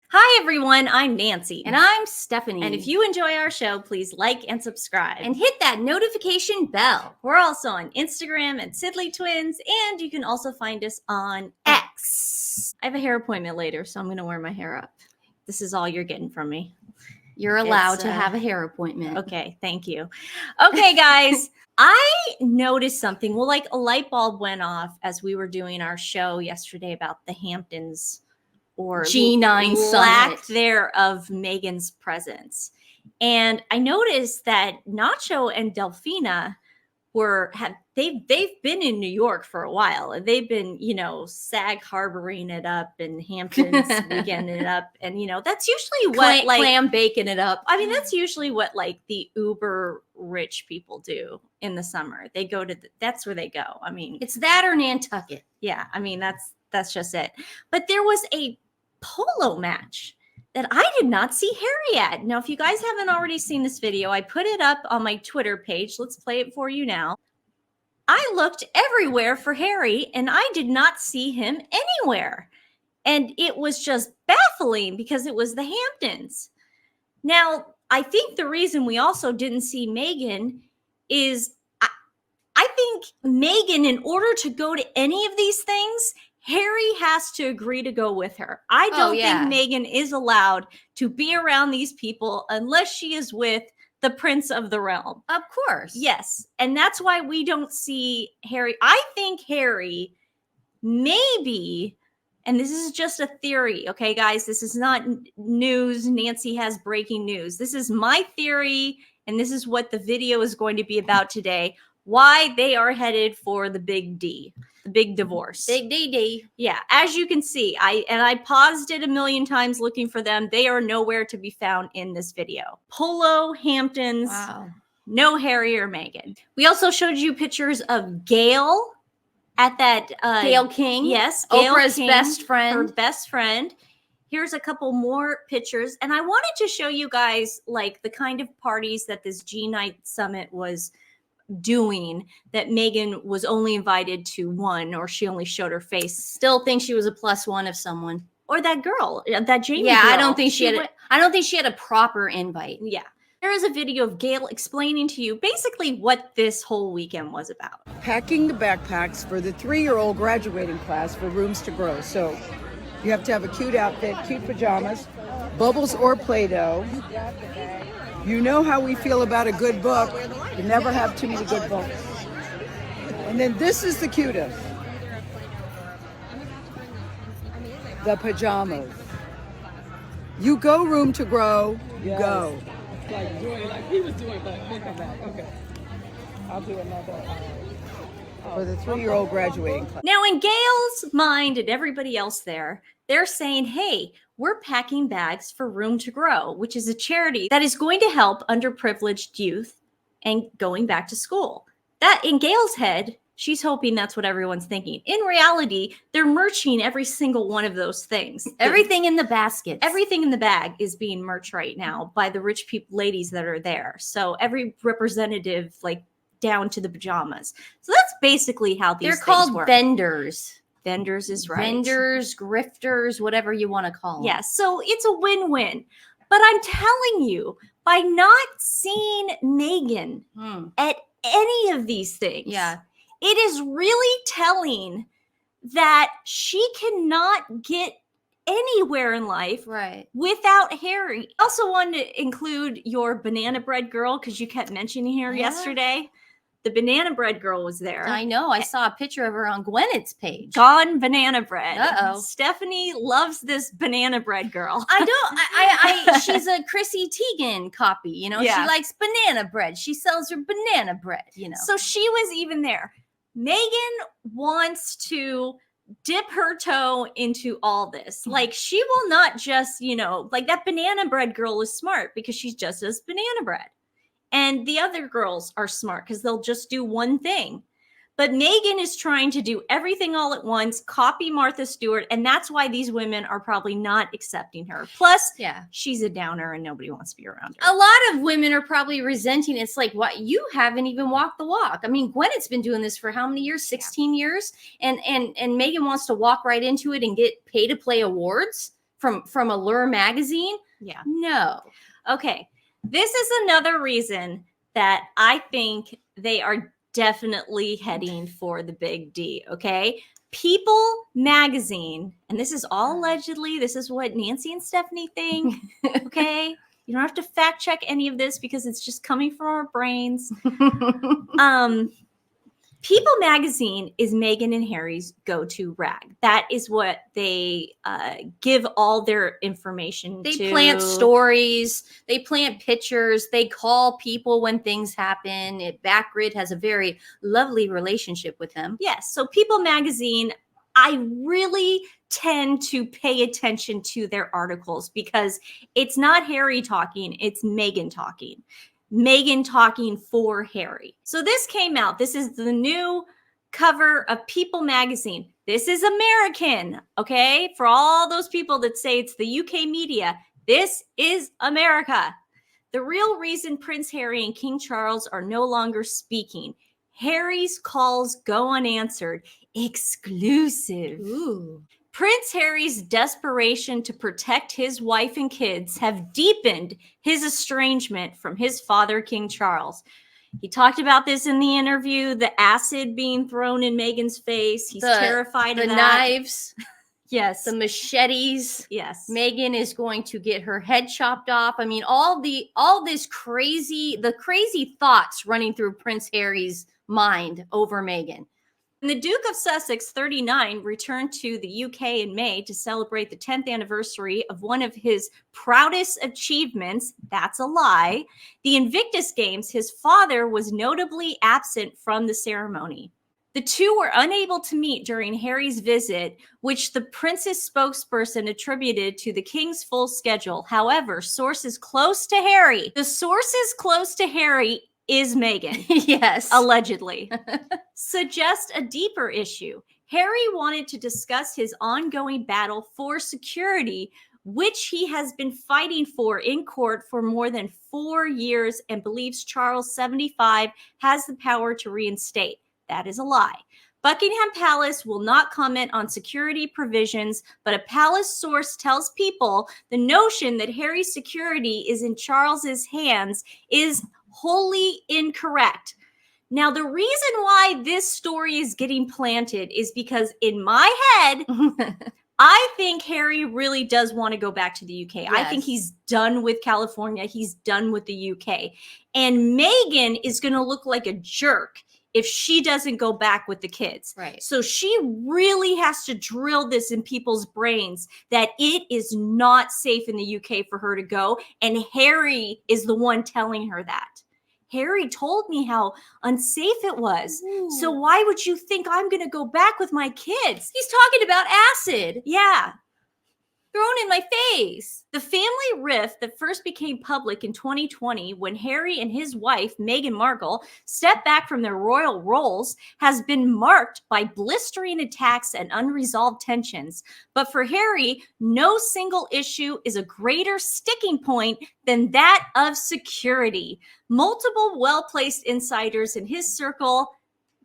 Hi, everyone. I'm Nancy. And I'm Stephanie. And if you enjoy our show, please like and subscribe. And hit that notification bell. We're also on Instagram at TWiN, and you can also find us on X. I have a hair appointment later, so I'm going to wear my hair up. This is all you're getting from me. You're allowed to have a hair appointment. Okay, thank you. Okay, guys. I noticed something. Well, like a light bulb went off as we were doing our show yesterday about the Hamptons or G9 lack summit there of Meghan's presence. And I noticed that Nacho and Delfina they've been in New York for a while, and they've been, Sag Harboring it up and Hamptons weekending it up. And, that's usually what clam baking it up. I mean, that's usually what like the uber rich people do in the summer. They go to that's where they go. I mean, it's that or Nantucket. Yeah. I mean, that's just it. But there was a polo match that I did not see Harry at. Now, if you guys haven't already seen this video, I put it up on my Twitter page. Let's play it for you now. I looked everywhere for Harry, and I did not see him anywhere. And it was just baffling because it was the Hamptons. Now, I think the reason we also didn't see Meghan is I think Meghan, in order to go to any of these things, Harry has to agree to go with her. I don't think Meghan is allowed to be around these people unless she is with the Prince of the Realm. Of course. Yes. And that's why we don't see Harry. I think Harry maybe, and this is just a theory, okay, guys? This is not news. Nancy has breaking news. This is my theory, and this is what the video is going to be about today. Why they are headed for the big D, the big divorce. Big D. Yeah, as you can see, I paused it a million times looking for them. They are nowhere to be found in this video. Polo, Hamptons, wow. No Harry or Meghan. We also showed you pictures of Gayle at that Gayle King. Yes, Gayle Oprah's King, best friend. Her best friend. Here's a couple more pictures, and I wanted to show you guys like the kind of parties that this G9 summit was doing, that Meghan was only invited to one, or she only showed her face. Still think she was a +1 of someone. Or that girl, that Jamie girl. I don't think she had a proper invite. Yeah. There is a video of Gayle explaining to you basically what this whole weekend was about. Packing the backpacks for the 3-year-old graduating class for Rooms to Grow. So you have to have a cute outfit, cute pajamas, bubbles or Play-Doh. You know how we feel about a good book. You never have too many good books. And then this is the cutest. The pajamas. You go Room to Grow, you go. Like he was doing that. Okay. I'll do another for the 3-year-old graduating class. Now, in Gayle's mind and everybody else there, they're saying, hey, we're packing bags for Room to Grow, which is a charity that is going to help underprivileged youth and going back to school. That, in Gayle's head, she's hoping that's what everyone's thinking. In reality, they're merching every single one of those things. Everything in the basket. Everything in the bag is being merched right now by the rich ladies that are there. So every representative, like down to the pajamas. So that's basically how these things called work. Vendors. Vendors is right. Vendors, grifters, whatever you want to call them. Yeah, so it's a win-win. But I'm telling you, by not seeing Meghan at any of these things, it is really telling that she cannot get anywhere in life without Harry. I also wanted to include your banana bread girl, because you kept mentioning her yesterday. The banana bread girl was there. I know. I saw a picture of her on Gwyneth's page. Gone banana bread. Uh-oh. Stephanie loves this banana bread girl. I don't. She's a Chrissy Teigen copy. You know, she likes banana bread. She sells her banana bread. You know, so she was even there. Meghan wants to dip her toe into all this. Like, she will not just, like that banana bread girl is smart because she's just as banana bread. And the other girls are smart because they'll just do one thing. But Meghan is trying to do everything all at once, copy Martha Stewart, and that's why these women are probably not accepting her. Plus, she's a downer and nobody wants to be around her. A lot of women are probably resenting. It's like, what? You haven't even walked the walk. I mean, Gwyneth's been doing this for how many years? 16 years? And Meghan wants to walk right into it and get pay to play awards from Allure magazine? Yeah. No. Okay. This is another reason that I think they are definitely heading for the big D, okay? People magazine, and this is all allegedly, this is what Nancy and Stephanie think, okay? You don't have to fact check any of this because it's just coming from our brains. People magazine is Meghan and Harry's go-to rag. That is what they give all their information to. They plant stories. They plant pictures. They call people when things happen. Backgrid has a very lovely relationship with them. Yes. So People magazine, I really tend to pay attention to their articles because it's not Harry talking, it's Meghan talking. Meghan talking for Harry. So this came out. This is the new cover of People magazine. This is American, okay? For all those people that say it's the UK media, this is America. The real reason Prince Harry and King Charles are no longer speaking. Harry's calls go unanswered. Exclusive. Ooh. Prince Harry's desperation to protect his wife and kids have deepened his estrangement from his father, King Charles. He talked about this in the interview, the acid being thrown in Meghan's face. He's terrified of that. The knives. Yes. The machetes. Yes. Meghan is going to get her head chopped off. I mean, the crazy thoughts running through Prince Harry's mind over Meghan. And the Duke of Sussex, 39, returned to the UK in May to celebrate the 10th anniversary of one of his proudest achievements. That's a lie. The Invictus Games. His father was notably absent from the ceremony. The two were unable to meet during Harry's visit, which the prince's spokesperson attributed to the king's full schedule. However, sources close to Harry, is Meghan. Yes. Allegedly. Suggest a deeper issue. Harry wanted to discuss his ongoing battle for security, which he has been fighting for in court for more than 4 years and believes Charles, 75, has the power to reinstate. That is a lie. Buckingham Palace will not comment on security provisions, but a palace source tells People the notion that Harry's security is in Charles's hands is wholly incorrect. Now, the reason why this story is getting planted is because in my head, I think Harry really does want to go back to the UK. Yes. I think he's done with California. He's done with the UK. And Meghan is going to look like a jerk if she doesn't go back with the kids. Right. So she really has to drill this in people's brains that it is not safe in the UK for her to go. And Harry is the one telling her that. Harry told me how unsafe it was. Ooh. So why would you think I'm going to go back with my kids? He's talking about acid. Yeah. Thrown in my face. The family rift that first became public in 2020 when Harry and his wife, Meghan Markle, stepped back from their royal roles has been marked by blistering attacks and unresolved tensions. But for Harry, no single issue is a greater sticking point than that of security. Multiple well-placed insiders in his circle,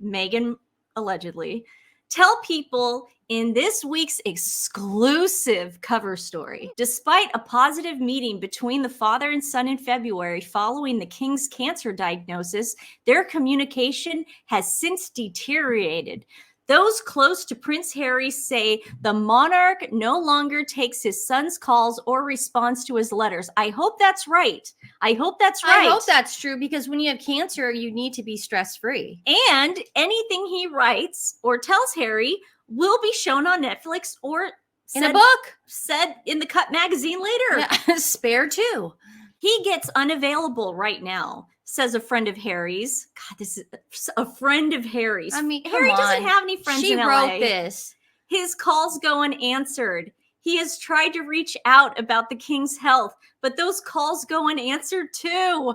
Meghan allegedly, tell People in this week's exclusive cover story. Despite a positive meeting between the father and son in February following the king's cancer diagnosis, their communication has since deteriorated. Those close to Prince Harry say the monarch no longer takes his son's calls or responds to his letters. I hope that's right. I hope that's right. I hope that's true, because when you have cancer, you need to be stress-free. And anything he writes or tells Harry will be shown on Netflix or in a book. Said in the Cut magazine later. Yeah, spare too. He gets unavailable right now, says a friend of Harry's. God, this is a friend of Harry's. I mean, Harry doesn't have any friends in LA. She wrote this. His calls go unanswered. He has tried to reach out about the king's health, but those calls go unanswered too.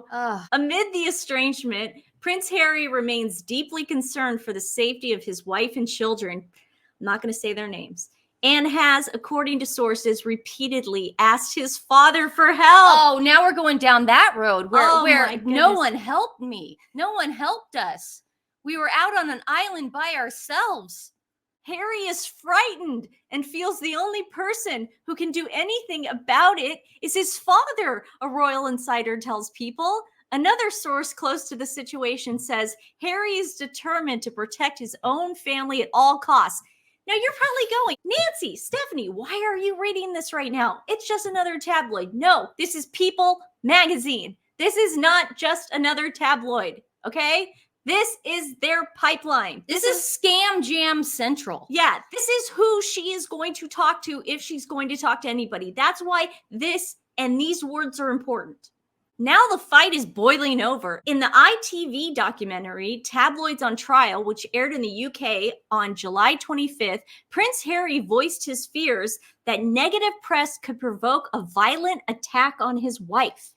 Amid the estrangement, Prince Harry remains deeply concerned for the safety of his wife and children. I'm not going to say their names. And has, according to sources, repeatedly asked his father for help. Oh, now we're going down that road where, Oh, where my no goodness. one helped me. No one helped us. We were out on an island by ourselves. Harry is frightened and feels the only person who can do anything about it is his father, a royal insider tells People. Another source close to the situation says Harry is determined to protect his own family at all costs. Now you're probably going, Nancy, Stephanie, why are you reading this right now? It's just another tabloid. No, this is People magazine. This is not just another tabloid, okay? This is their pipeline. This is Scam Jam Central. Yeah, this is who she is going to talk to if she's going to talk to anybody. That's why this and these words are important. Now the fight is boiling over. In the ITV documentary, Tabloids on Trial, which aired in the UK on July 25th, Prince Harry voiced his fears that negative press could provoke a violent attack on his wife.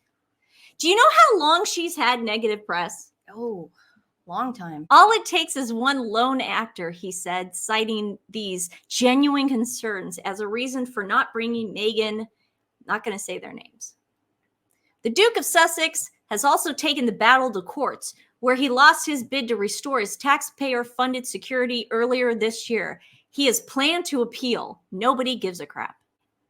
Do you know how long she's had negative press? Oh, long time. All it takes is one lone actor, he said, citing these genuine concerns as a reason for not bringing Meghan, not going to say their names. The Duke of Sussex has also taken the battle to courts, where he lost his bid to restore his taxpayer-funded security earlier this year. He has planned to appeal. Nobody gives a crap.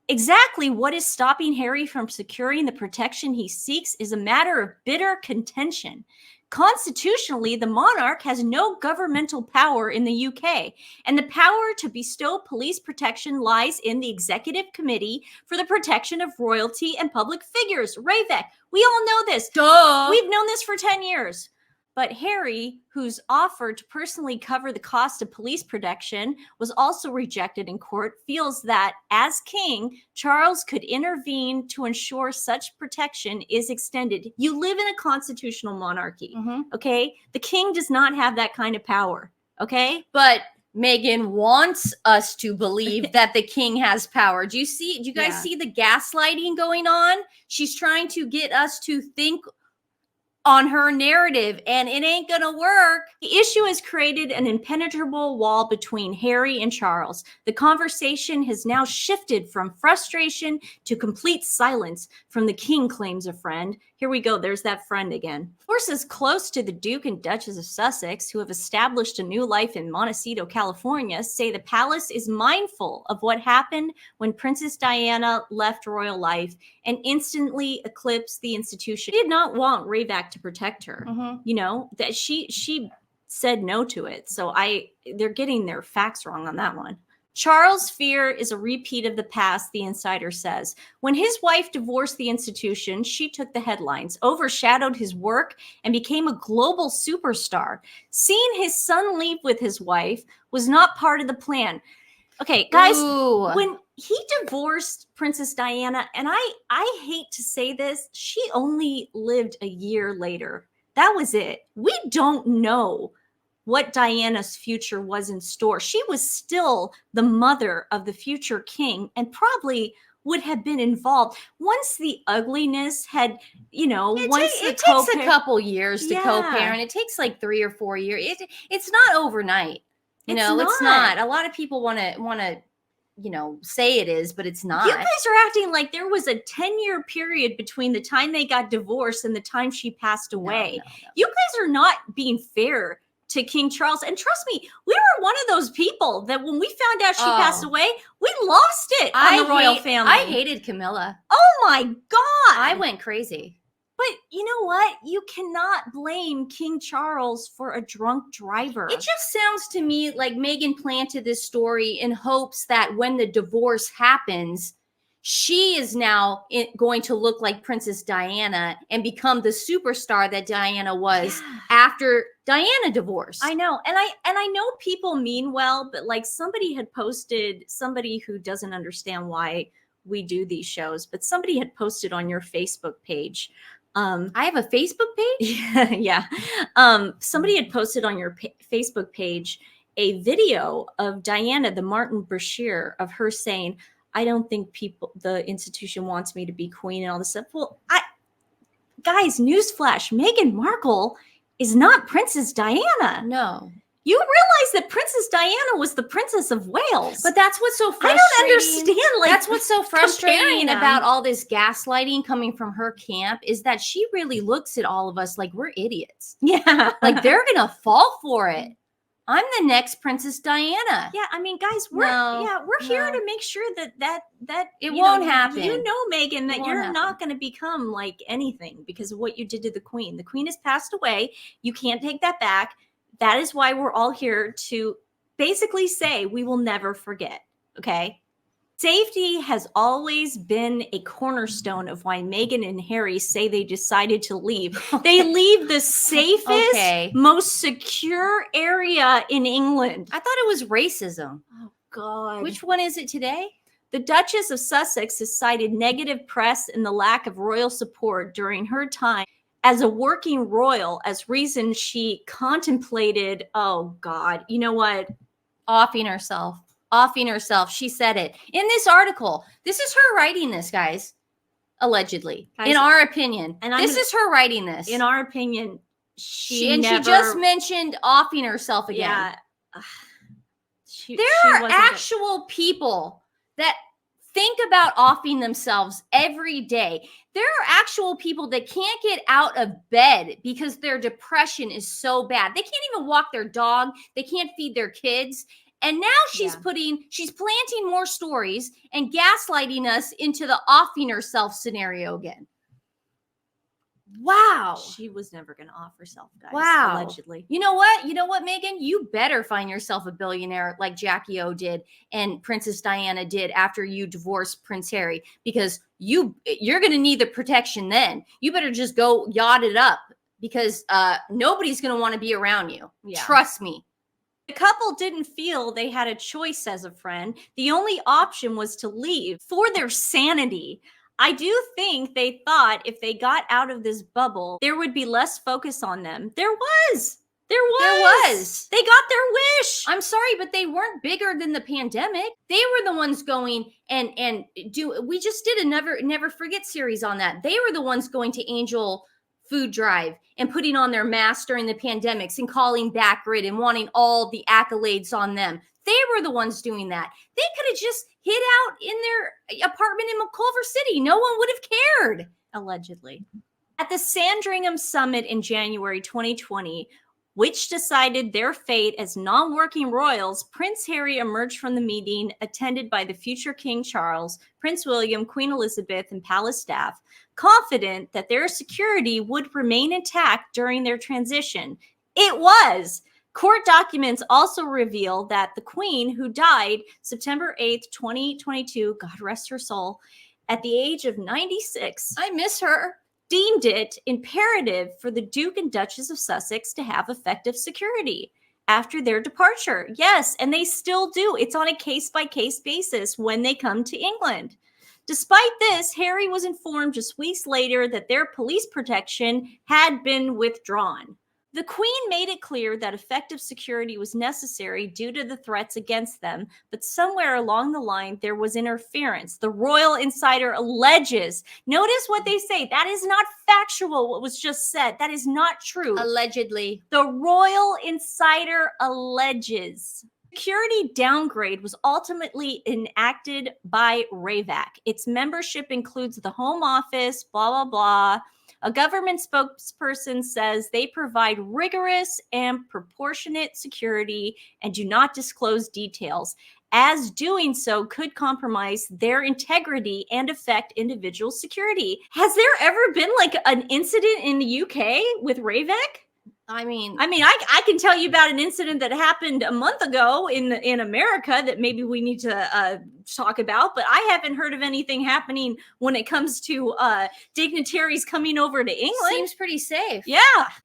Exactly what is stopping Harry from securing the protection he seeks is a matter of bitter contention. Constitutionally, the monarch has no governmental power in the UK, and the power to bestow police protection lies in the Executive Committee for the Protection of Royalty and Public Figures, RAVEC. We all know this. Duh. We've known this for 10 years. But Harry, who's offered to personally cover the cost of police protection, was also rejected in court, feels that, as king, Charles could intervene to ensure such protection is extended. You live in a constitutional monarchy, okay? The king does not have that kind of power, okay? But Meghan wants us to believe that the king has power. Do you guys see the gaslighting going on? She's trying to get us to think on her narrative, and it ain't gonna work. The issue has created an impenetrable wall between Harry and Charles. The conversation has now shifted from frustration to complete silence from the king, claims a friend. Here we go, there's that friend again. Sources close to the Duke and Duchess of Sussex, who have established a new life in Montecito, California, say the palace is mindful of what happened when Princess Diana left royal life and instantly eclipsed the institution. She did not want RAVEC to protect her. You know, that she said no to it. So they're getting their facts wrong on that one. Charles' fear is a repeat of the past, the insider says. When his wife divorced the institution, she took the headlines, overshadowed his work, and became a global superstar. Seeing his son leave with his wife was not part of the plan. Okay, guys, when he divorced Princess Diana, and I hate to say this, she only lived a year later. That was it. We don't know what Diana's future was in store. She was still the mother of the future king and probably would have been involved once the ugliness had, you know, it takes a couple years to co-parent. It takes like 3 or 4 years. It's not overnight. It's not. A lot of people want to, say it is, but it's not. You guys are acting like there was a 10-year period between the time they got divorced and the time she passed away. No. You guys are not being fair to King Charles. And trust me, we were one of those people that when we found out she passed away, we lost it on the royal family. I hated Camilla. Oh my God. I went crazy. But you know what? You cannot blame King Charles for a drunk driver. It just sounds to me like Meghan planted this story in hopes that when the divorce happens, she is now going to look like Princess Diana and become the superstar that Diana was after Diana divorced. I know. And I know people mean well, but like somebody who doesn't understand why we do these shows, but somebody had posted on your Facebook page. I have a Facebook page? Yeah. Somebody had posted on your Facebook page a video of Diana, the Martin Brashear, of her saying, I don't think the institution wants me to be queen and all this stuff. Well, guys, newsflash, Meghan Markle is not Princess Diana. No. You realize that Princess Diana was the Princess of Wales. But that's what's so I frustrating. don't understand. Like, That's what's so frustrating comparing them. about all this gaslighting coming from her camp is that she really looks at all of us like we're idiots. Yeah. Like they're going to fall for it. I'm the next Princess Diana. Yeah, I mean, guys, we're here to make sure that It you won't know, happen. You know, Meghan, that It won't you're happen. not going to become like anything because of what you did to the Queen. The Queen has passed away. You can't take that back. That is why we're all here to basically say we will never forget. Okay. Safety has always been a cornerstone of why Meghan and Harry say they decided to leave. They leave the safest, most secure area in England. I thought it was racism. Oh, God. Which one is it today? The Duchess of Sussex has cited negative press and the lack of royal support during her time as a working royal as reason she contemplated, oh, God, you know what? Offing herself. She said it in this article. This is her writing this, guys. Allegedly, Guys, in our opinion, and this is her writing this. In our opinion, she just mentioned offing herself again. Yeah. There are actual people that think about offing themselves every day. There are actual people that can't get out of bed because their depression is so bad. They can't even walk their dog. They can't feed their kids. And now she's planting more stories and gaslighting us into the offing herself scenario again. Wow. She was never going to off herself, guys. Wow. Allegedly. You know what, Meghan? You better find yourself a billionaire like Jackie O did and Princess Diana did after you divorced Prince Harry, because you're going to need the protection then. You better just go yacht it up because nobody's going to want to be around you. Yeah. Trust me. The couple didn't feel they had a choice as a friend. The only option was to leave for their sanity. I do think they thought if they got out of this bubble, there would be less focus on them. There was. They got their wish. I'm sorry, but they weren't bigger than the pandemic. They were the ones going and we just did a never forget series on that. They were the ones going to Angel Food Drive and putting on their masks during the pandemics and calling back Grid and wanting all the accolades on them. They were the ones doing that. They could have just hid out in their apartment in Culver City. No one would have cared. Allegedly. At the Sandringham Summit in January 2020, which decided their fate as non-working royals, Prince Harry emerged from the meeting attended by the future King Charles, Prince William, Queen Elizabeth, and palace staff, confident that their security would remain intact during their transition. It was. Court documents also reveal that the Queen, who died September 8th, 2022, God rest her soul, at the age of 96, I miss her, deemed it imperative for the Duke and Duchess of Sussex to have effective security after their departure. Yes, and they still do. It's on a case-by-case basis when they come to England. Despite this, Harry was informed just weeks later that their police protection had been withdrawn. The Queen made it clear that effective security was necessary due to the threats against them, but somewhere along the line, there was interference. The royal insider alleges. Notice what they say. That is not factual, what was just said. That is not true. Allegedly. The royal insider alleges. Security downgrade was ultimately enacted by RAVAC. Its membership includes the Home Office, blah, blah, blah. A government spokesperson says they provide rigorous and proportionate security and do not disclose details, as doing so could compromise their integrity and affect individual security. Has there ever been like an incident in the UK with RAVAC? I mean, I can tell you about an incident that happened a month ago in America that maybe we need to talk about, but I haven't heard of anything happening when it comes to dignitaries coming over to England. Seems pretty safe. Yeah.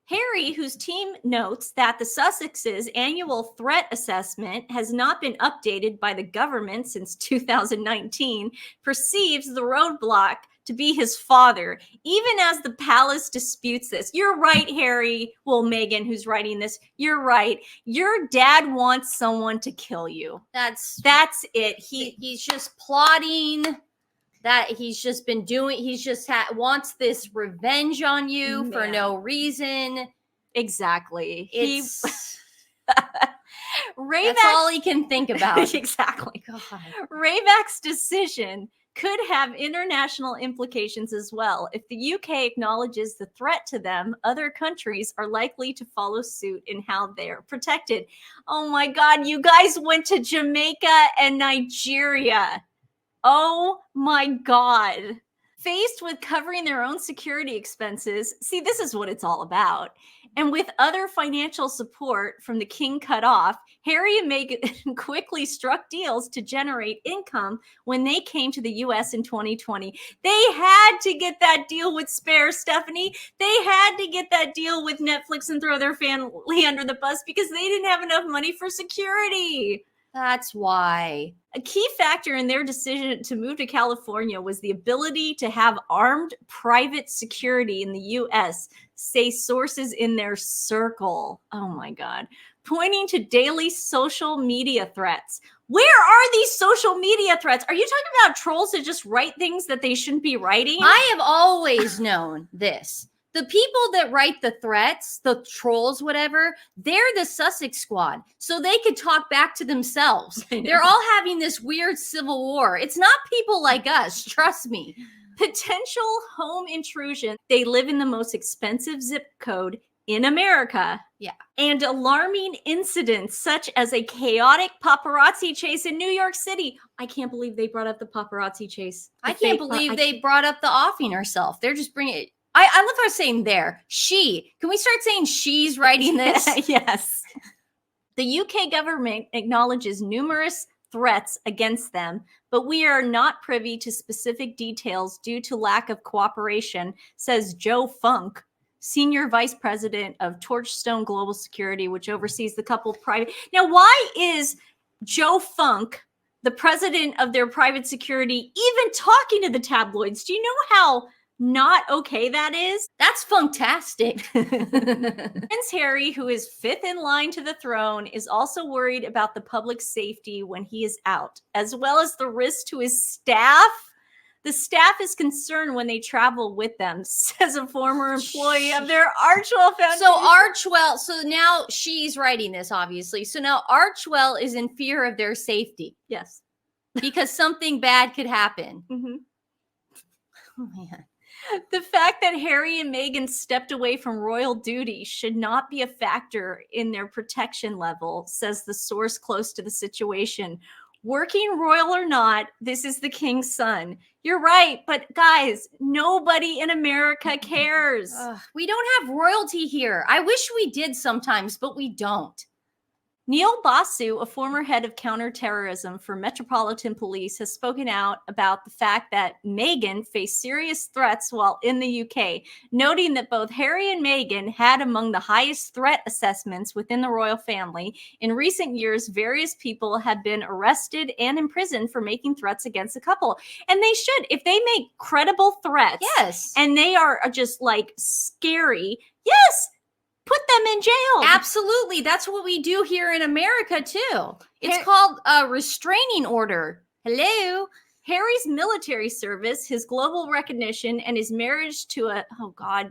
Harry, whose team notes that the Sussex's annual threat assessment has not been updated by the government since 2019, perceives the roadblock to be his father, even as the palace disputes this. You're right, Harry. Well, Meghan, who's writing this, you're right. Your dad wants someone to kill you. That's it. He's just plotting. That he's just been doing. He's just wants this revenge on you for no reason. Exactly. It's Ravak's, that's all he can think about. exactly. God. Ravak's decision could have international implications as well. If the UK acknowledges the threat to them, other countries are likely to follow suit in how they're protected. Oh my God, you guys went to Jamaica and Nigeria. Oh my God. Faced with covering their own security expenses, see, this is what it's all about. And with other financial support from the king cut off, Harry and Meghan quickly struck deals to generate income when they came to the US in 2020. They had to get that deal with Spare, Stephanie. They had to get that deal with Netflix and throw their family under the bus because they didn't have enough money for security. That's why. A key factor in their decision to move to California was the ability to have armed private security in the US, say sources in their circle. Oh my God. Pointing to daily social media threats. Where are these social media threats? Are you talking about trolls that just write things that they shouldn't be writing? I have always known this. The people that write the threats, the trolls, whatever, they're the Sussex Squad. So they could talk back to themselves. They're all having this weird civil war. It's not people like us. Trust me. Potential home intrusion. They live in the most expensive zip code in America. Yeah. And alarming incidents such as a chaotic paparazzi chase in New York City. I can't believe they brought up the paparazzi chase. I can't believe they brought up the offing herself. They're just bringing it. I love how I'm saying there. She. Can we start saying she's writing this? Yes. The UK government acknowledges numerous threats against them, but we are not privy to specific details due to lack of cooperation, says Joe Funk, Senior Vice President of Torchstone Global Security, which oversees the couple private. Now, why is Joe Funk, the president of their private security, even talking to the tabloids? Do you know how not okay that is? That's fantastic. Prince Harry, who is fifth in line to the throne, is also worried about the public's safety when he is out, as well as the risk to his staff. The staff is concerned when they travel with them, says a former employee of their Archwell Foundation. So Archwell, so now she's writing this, obviously. So now Archwell is in fear of their safety. Yes. Because something bad could happen. Mm-hmm. Oh, man. The fact that Harry and Meghan stepped away from royal duty should not be a factor in their protection level, says the source close to the situation. Working royal or not, this is the king's son. You're right, but guys, nobody in America cares. We don't have royalty here. I wish we did sometimes, but we don't. Neil Basu, a former head of counterterrorism for Metropolitan Police, has spoken out about the fact that Meghan faced serious threats while in the UK, noting that both Harry and Meghan had among the highest threat assessments within the royal family. In recent years, various people have been arrested and imprisoned for making threats against the couple. And they should. If they make credible threats, yes, and they are just like scary, yes, put them in jail. Absolutely. That's what we do here in America, too. It's called a restraining order. Hello. Harry's military service, his global recognition, and his marriage to a,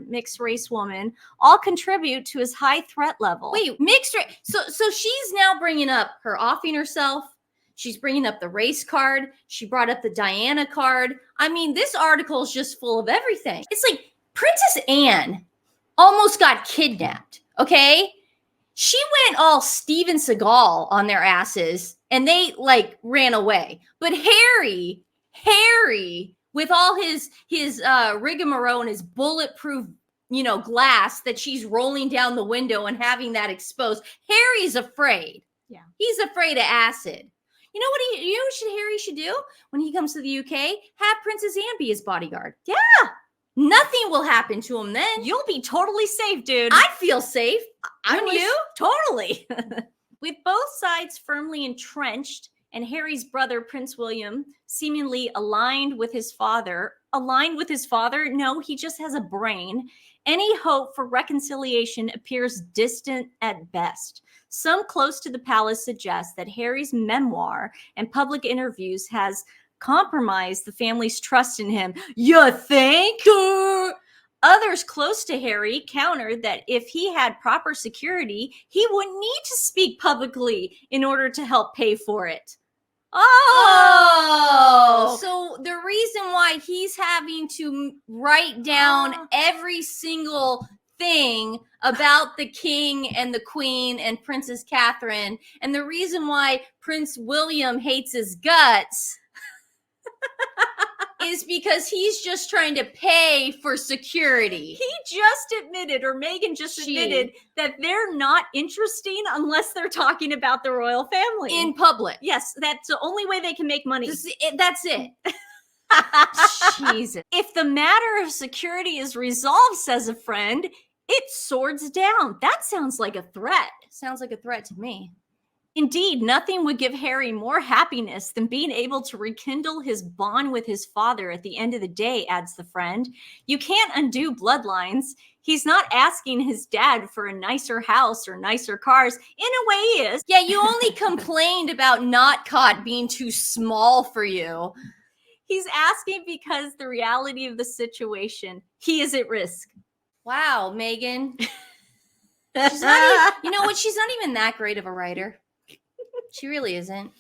mixed race woman all contribute to his high threat level. Wait, mixed race. So she's now bringing up her offing herself. She's bringing up the race card. She brought up the Diana card. I mean, this article is just full of everything. It's like Princess Anne almost got kidnapped, okay? She went all Steven Seagal on their asses, and they, like, ran away. But Harry, with all his rigmarole and his bulletproof, glass that she's rolling down the window and having that exposed, Harry's afraid. Yeah. He's afraid of acid. You know what Harry should do when he comes to the UK? Have Princess Anne be his bodyguard. Yeah. Nothing will happen to him then. You'll be totally safe, dude. I feel safe. Wouldn't you? Totally. With both sides firmly entrenched and Harry's brother, Prince William, seemingly aligned with his father. Aligned with his father? No, he just has a brain. Any hope for reconciliation appears distant at best. Some close to the palace suggest that Harry's memoir and public interviews has compromised the family's trust in him. You think? Others close to Harry countered that if he had proper security, he wouldn't need to speak publicly in order to help pay for it. Oh, so the reason why he's having to write down every single thing about the king and the queen and Princess Catherine, and the reason why Prince William hates his guts is because he's just trying to pay for security. He just admitted, or Meghan just admitted, that they're not interesting unless they're talking about the royal family. In public. Yes, that's the only way they can make money. That's it. Jesus. If the matter of security is resolved, says a friend, it swords down. That sounds like a threat. Sounds like a threat to me. Indeed, nothing would give Harry more happiness than being able to rekindle his bond with his father at the end of the day, adds the friend. You can't undo bloodlines. He's not asking his dad for a nicer house or nicer cars. In a way, he is. Yeah, you only complained about Notcott being too small for you. He's asking because the reality of the situation, he is at risk. Wow, Meghan. She's not even, you know what? She's not even that great of a writer. She really isn't.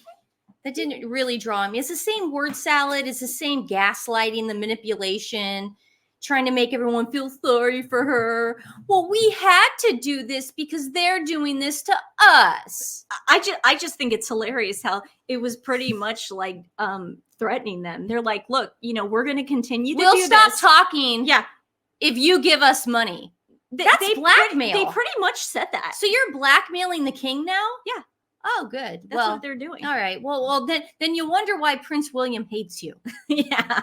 That didn't really draw me. It's the same word salad. It's the same gaslighting, the manipulation, trying to make everyone feel sorry for her. Well, we had to do this because they're doing this to us. I just think it's hilarious how it was pretty much like threatening them. They're like, look, we're going to continue to do this. We'll stop talking. Yeah. If you give us money. That's blackmail. They pretty much said that. So you're blackmailing the king now? Yeah. Oh, good. That's what they're doing. All right. Well, then you wonder why Prince William hates you. Yeah.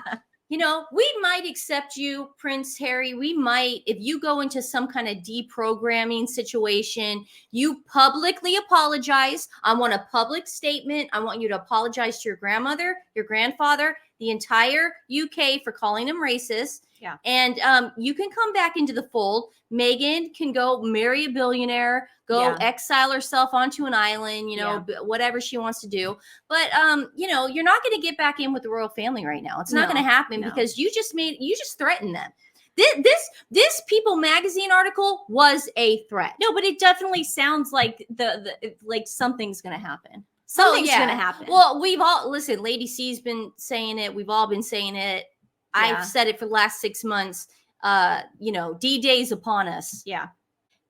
We might accept you, Prince Harry. We might, if you go into some kind of deprogramming situation, you publicly apologize. I want a public statement. I want you to apologize to your grandmother, your grandfather, the entire UK for calling them racist. Yeah. And you can come back into the fold. Meghan can go marry a billionaire, go exile herself onto an island, whatever she wants to do. But, you're not going to get back in with the royal family right now. It's not going to happen because you just threatened them. This People magazine article was a threat. No, but it definitely sounds like like something's going to happen. Something's going to happen. Well, Lady C's been saying it. We've all been saying it. Yeah. I've said it for the last 6 months. D-Day's upon us. Yeah.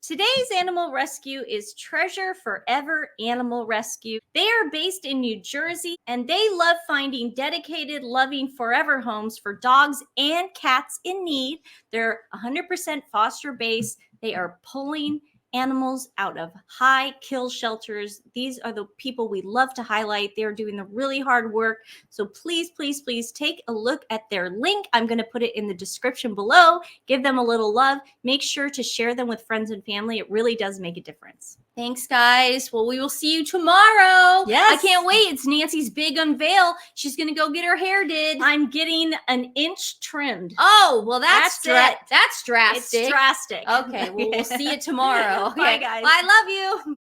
Today's animal rescue is Treasure Forever Animal Rescue. They are based in New Jersey, and they love finding dedicated, loving forever homes for dogs and cats in need. They're 100% foster-based. They are pulling animals out of high kill shelters. These are the people we love to highlight. They're doing the really hard work. So please, please, please take a look at their link. I'm going to put it in the description below. Give them a little love. Make sure to share them with friends and family. It really does make a difference. Thanks, guys. Well, we will see you tomorrow. Yes. I can't wait. It's Nancy's big unveil. She's going to go get her hair did. I'm getting an inch trimmed. Oh, well, that's it. That's drastic. It's drastic. Okay, well, we'll see you tomorrow. Bye, guys. Bye, love you.